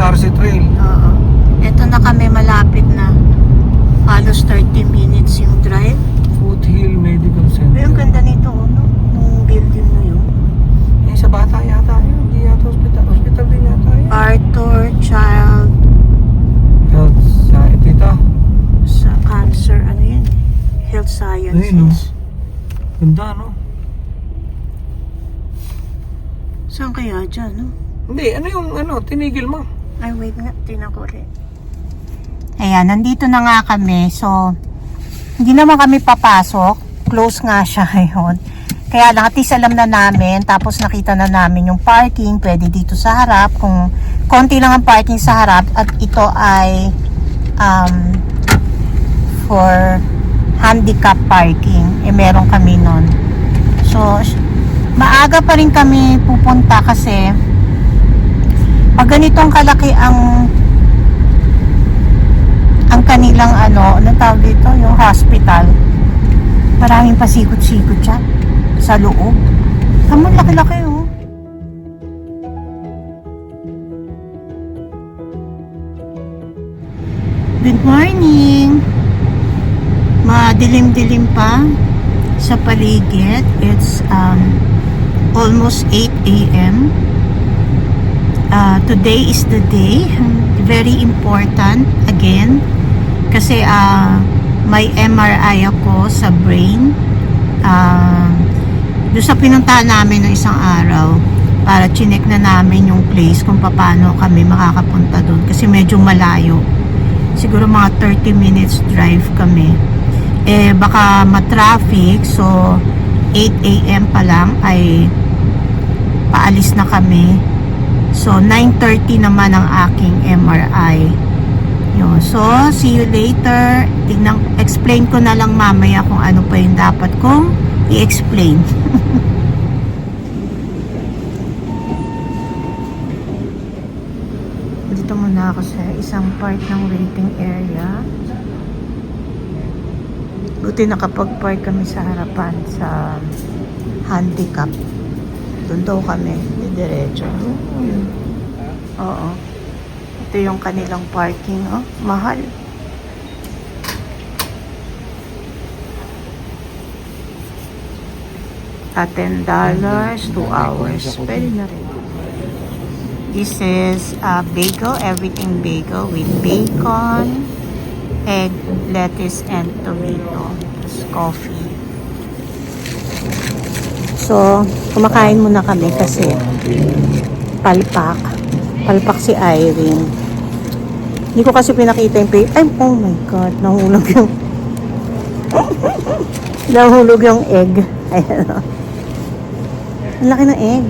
SRC Trail. Oo. Ito na kami, malapit na. Halos 30 minutes yung drive. Foothill Medical Pero Center. yung ganda nito, no? Nung building na yun. Eh, sa bata yata yun. Hindi yata hospital. Hospital din yata yun. Arthur Child Health sa ito. sa cancer, ano yun? Health Sciences. Ayun, no? Ganda, no? Saan kaya dyan, no? Hindi, ano yung tinigil mo? Ay, wait nga, tinan ko ulit. Ayan, nandito na nga kami. So, hindi naman kami papasok. Close nga siya ngayon. Kaya lang, at least alam na namin. Tapos nakita na namin yung parking. Pwede dito sa harap. Kung konti lang ang parking sa harap. At ito ay for handicap parking. Eh, meron kami nun. So, maaga pa rin kami pupunta kasi pag ganitong kalaki ang kanilang anong tawag dito, yung hospital, maraming pasikot-sikot dyan sa loob. Tama, laki-laki oh. Good morning. Madilim-dilim pa sa paligid. It's almost 8 a.m. Today is the day. Very important again kasi may MRI ako sa brain. Doon sa pinuntahan namin ng isang araw para chinek na namin yung place kung paano kami makakapunta doon kasi medyo malayo. Siguro mga 30 minutes drive kami. Eh baka ma-traffic, so 8 a.m. pa lang ay paalis na kami. So 9:30 naman ang aking MRI. Yun. So see you later. Explain ko na lang mamaya kung ano pa yung dapat kong i-explain. Dito muna ako sa isang part ng waiting area. Buti nakapag-park kami sa harapan sa handicap. Doon daw kami, diretso. Oo. Ito yung kanilang parking, oh. Mahal. At $10, 2 hours. Pwede na rin. This is bagel, everything bagel with bacon, egg, lettuce, and tomato. Tapos coffee. So, kumakain muna kami kasi palpak. Palpak si Irene. Hindi ko kasi pinakita yung pay. Ay, oh my God. Nahulog yung nahulog yung egg. Ayan o. Ang laki ng egg.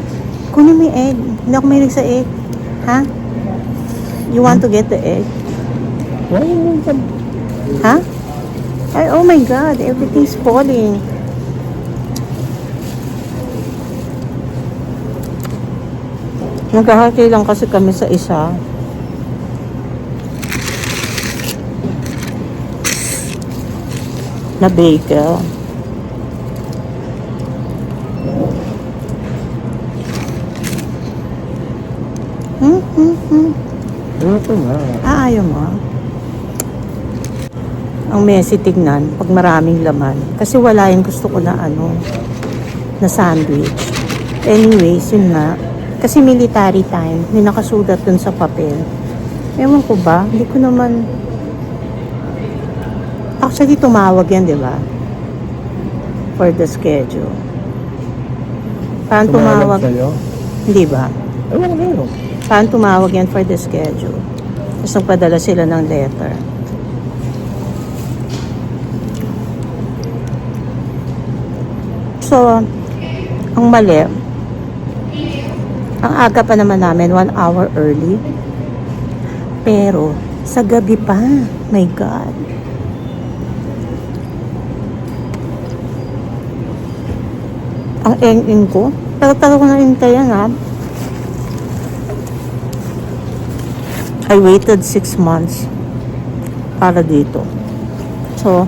Kunin mo yung egg. Hindi ako mahilig sa egg. Ha? You want to get the egg? Ha? Ay, oh my God. Everything's falling. Nagkahati lang kasi kami sa isa. Na bagel. Ito nga. Ayaw mo. Ang messy tignan pag maraming laman. Kasi wala yung gusto ko na na sandwich. Anyways, yun nga. Kasi military time, may nakasulat dun sa papel. Ewan ko ba? Hindi ko naman... Actually, tumawag yan, di ba? For the schedule. Parang tumawag... Hindi ba? Ewan ko. Parang tumawag yan for the schedule. Tapos nagpadala sila ng letter. So, ang mali, ang aga pa naman namin, 1 hour early. Pero, sa gabi pa, my God. Ang eng-eng ko. Tagal ko na hintayan, ha. I waited 6 months para dito. So,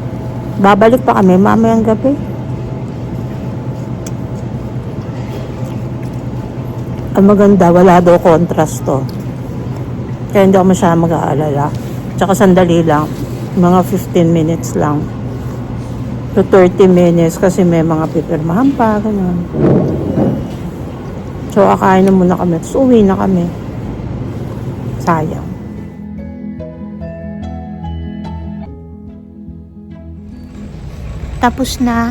babalik pa kami mamayang gabi. Ang maganda, wala daw contrast to. Kaya hindi ako masyadong mag-aalala. Tsaka sandali lang. Mga 15 minutes lang. To 30 minutes kasi may mga pipirmahan pa. Ganun. So, akain na muna kami. Tapos uwi na kami. Sayang. Tapos na.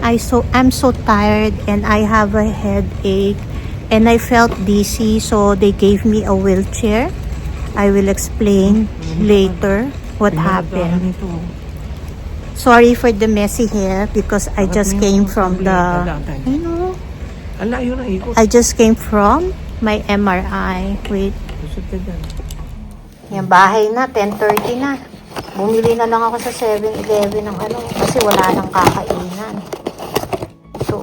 I'm so tired and I have a headache and I felt dizzy, so they gave me a wheelchair. I will explain later what happened. Sorry for the messy hair because I just came from the I just came from my MRI. Wait. Yung bahay na, 10:30 na. Bumili na lang ako sa 7-Eleven ng kasi wala nang kakainan. So,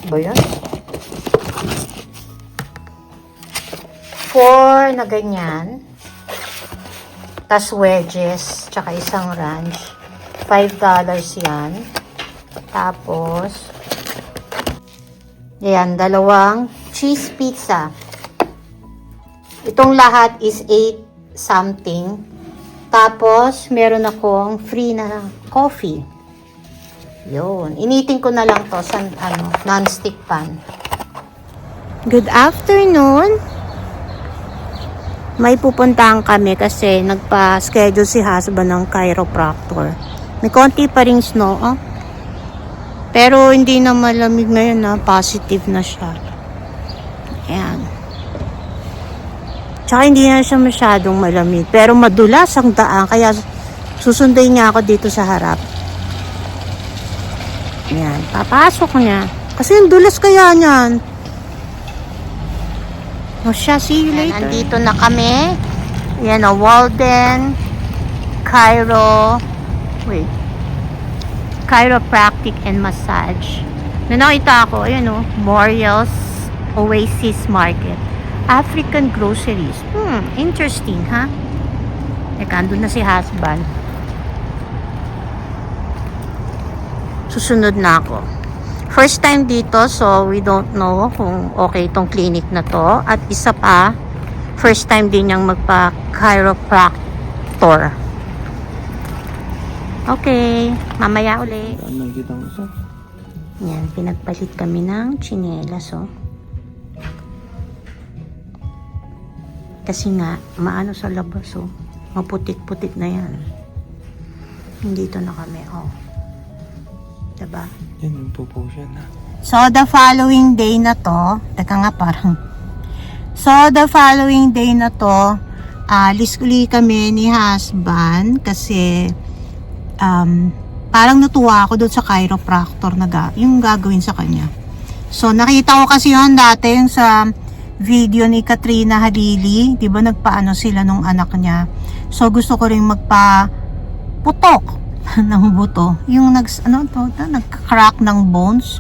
ba yan? 4 na ganyan. Tas wedges, tsaka isang ranch. $5 yan. Tapos, yan, 2 cheese pizza. Itong lahat is 8 something. Tapos, meron akong free na coffee. Yun. Initin ko na lang to sa non-stick pan. Good afternoon. May pupuntahan kami kasi nagpa-schedule si husband ng chiropractor. May konti pa ring snow, oh. Pero hindi na malamig ngayon na positive na siya. Ayan. Tsaka hindi na siya masyadong malamig. Pero madulas ang daan. Kaya susunduin niya ako dito sa harap. Ayan. Papasok niya. Kasi ang dulas kaya niyan. O siya, see you later. Nandito na kami. Ayan o, Walden Chiropractic and Massage. Nakita ako, ayan o, Moriel's Oasis Market. African groceries. Interesting, ha? Teka, andun na si husband. Susunod na ako. First time dito, so we don't know kung okay itong clinic na to. At isa pa, first time din niyang magpa-chiropractor. Okay, mamaya uli. Yan, pinagpalit kami ng tsinelas, oh. Kasi nga, maano sa labas, oh. Maputik-putik na yan. Dito na kami, oh. Diba? Yan yung pupo siya na. So, the following day na to, teka nga parang, so, the following day na to, alis uli kami ni husband kasi, parang natuwa ako doon sa chiropractor na yung gagawin sa kanya. So, nakita ko kasi yun dati yung sa video ni Katrina Halili, di ba nagpaano sila nung anak niya. So, gusto ko rin magpa-putok ng buto. Yung nag-crack ng bones.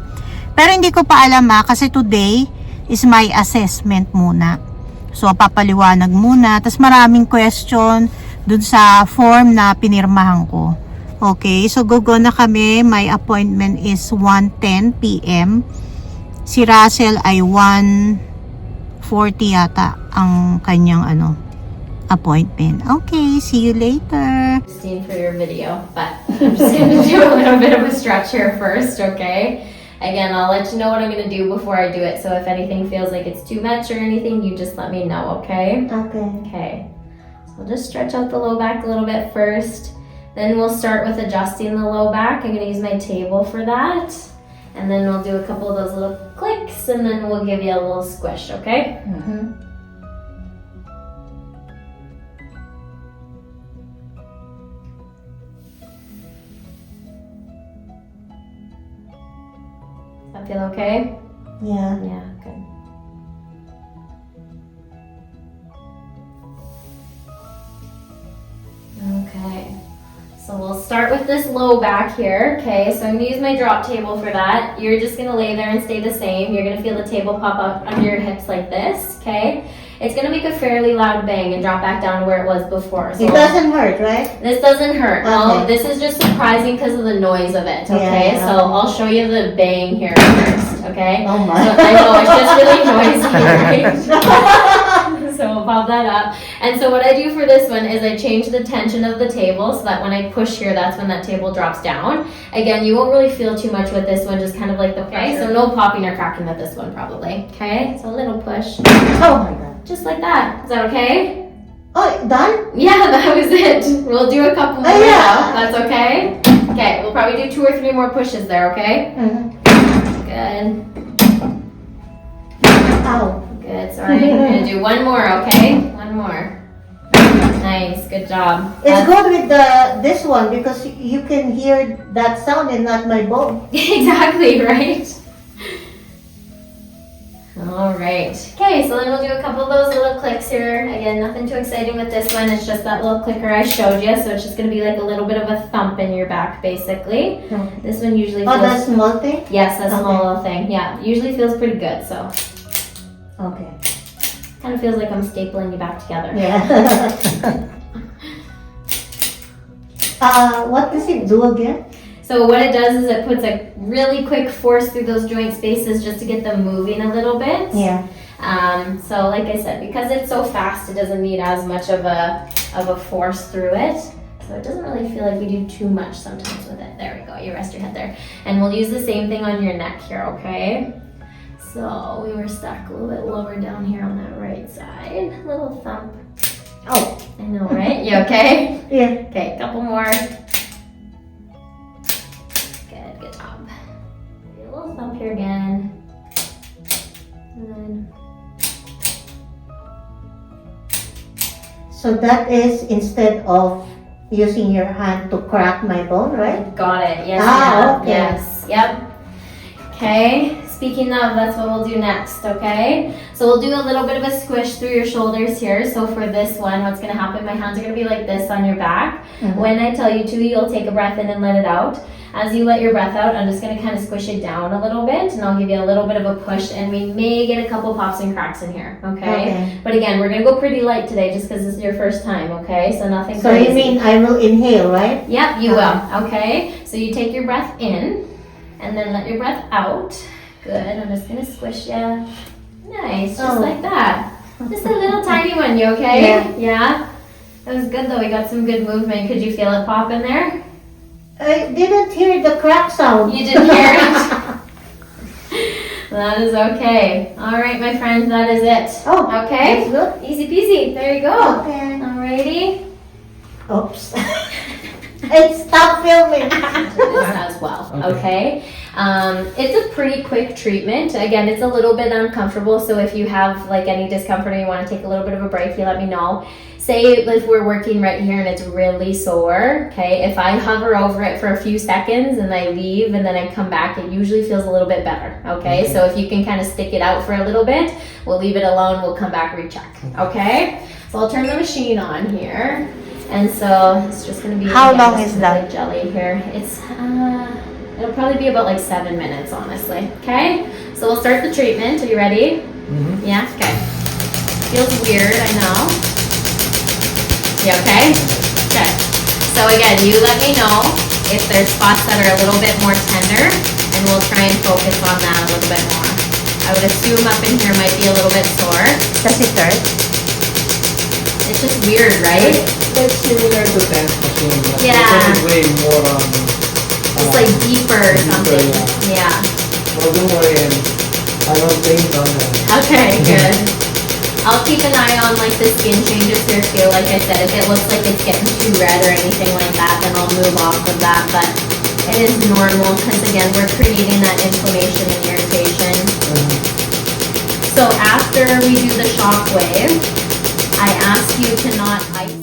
Pero hindi ko pa alam kasi today is my assessment muna. So, papaliwanag muna. Tapos maraming question dun sa form na pinirmahan ko. Okay, so go na kami. My appointment is 1:10 p.m. Si Russell ay 1:40 yata ang kanyang appointment. Okay, see you later. Christine for your video, but I'm just going to do a little bit of a stretch here first, okay? Again, I'll let you know what I'm going to do before I do it, so if anything feels like it's too much or anything, you just let me know, okay? Okay. Okay. So I'll just stretch out the low back a little bit first. Then we'll start with adjusting the low back. I'm going to use my table for that. And then we'll do a couple of those little clicks, and then we'll give you a little squish, okay? Mm-hmm. That feel okay? Yeah. Yeah, good. Okay, so we'll start with this low back here, okay? So I'm gonna use my drop table for that. You're just gonna lay there and stay the same. You're gonna feel the table pop up under your hips like this, okay? it's gonna make a fairly loud bang and drop back down to where it was before. So It doesn't hurt, right? this doesn't hurt. No, Okay. this is just surprising because of the noise of it. Okay, Yeah. so I'll show you the bang here first. Okay. Oh So, my. I know it's just really noisy, right? So we'll pop that up. And so what I do for this one is I change the tension of the table so that when I push here, that's when that table drops down. Again, you won't really feel too much with this one, just kind of like the pressure. So no popping or cracking with this one probably. Okay, so a little push, Oh my god. just like that. Is that okay? Oh, done? Yeah, that was it. We'll do a couple more Oh, yeah. now. That's okay? Okay, we'll probably do 2 or 3 more pushes there, okay? Good. Ow. Good, sorry. I'm gonna do one more, okay? One more. Nice, good job. It's good with this one because you can hear that sound and not my bone. Exactly, right? All right. Okay, so then we'll do a couple of those little clicks here. Again, nothing too exciting with this one. It's just that little clicker I showed you. So it's just going to be like a little bit of a thump in your back, basically. Okay. This one usually Oh, feels... that small thing? Yes, that small Okay. little thing. Yeah, usually feels pretty good. So Okay. kind of feels like I'm stapling you back together. Yeah. What does it do again? So what it does is it puts a really quick force through those joint spaces just to get them moving a little bit. Yeah. So like I said, because it's so fast, it doesn't need as much of a force through it. So it doesn't really feel like we do too much sometimes with it. There we go, you rest your head there. And we'll use the same thing on your neck here, okay? So we were stuck a little bit lower down here on that right side. Little thump. Oh. I know, right? You okay? Yeah. Okay, a couple more. Good job. A little thump here again. And then So that is instead of using your hand to crack my bone, right? got it. Yes, Ah, ma'am. okay. Yes. Yep. Okay. Speaking of, that's what we'll do next, okay? So we'll do a little bit of a squish through your shoulders here. So for this one, what's gonna happen, my hands are gonna be like this on your back. Mhm. When I tell you to, you'll take a breath in and let it out. As you let your breath out, I'm just gonna kind of squish it down a little bit and I'll give you a little bit of a push and we may get a couple pops and cracks in here, okay? Okay. But again, we're gonna go pretty light today just because this is your first time, okay? So nothing So crazy. you mean I will inhale, right? Yep, you will, okay? So you take your breath in and then let your breath out. Good, I'm just gonna squish you. Nice, just Oh. like that. Just a little tiny one, you okay? Yeah. Yeah? That was good though, we got some good movement. Could you feel it pop in there? I didn't hear the crack sound. You didn't hear it? That is okay. All right, my friend, that is it. Oh, Okay? that's good. Easy peasy, there you go. Okay. Alrighty. Oops. It stopped filming. This as well, okay? It's a pretty quick treatment. Again, it's a little bit uncomfortable, so if you have like any discomfort or you want to take a little bit of a break, you let me know. Say if we're working right here and it's really sore, okay? If I hover over it for a few seconds and I leave and then I come back, it usually feels a little bit better, okay? So if you can kind of stick it out for a little bit, we'll leave it alone, we'll come back, recheck, okay? So I'll turn the machine on here. And so it's just gonna be How again, long just is some that? light jelly here. It's it'll probably be about like 7 minutes, honestly. Okay, so we'll start the treatment. Are you ready? Mm-hmm. Yeah. Okay. Feels weird, I know. You okay? Okay. So again, you let me know if there's spots that are a little bit more tender, and we'll try and focus on that a little bit more. I would assume up in here might be a little bit sore. Does it hurt? It's just weird, right? It's similar to tense machine, but Yeah. this one is way more It's like deeper or something. Yeah. Well, don't worry, and I don't think on that. Okay, good. I'll keep an eye on like the skin changes here too. Like I said, if it looks like it's getting too red or anything like that, then I'll move off of that. But it is normal because again, we're creating that inflammation and irritation. So after we do the shock wave, I ask you to not ice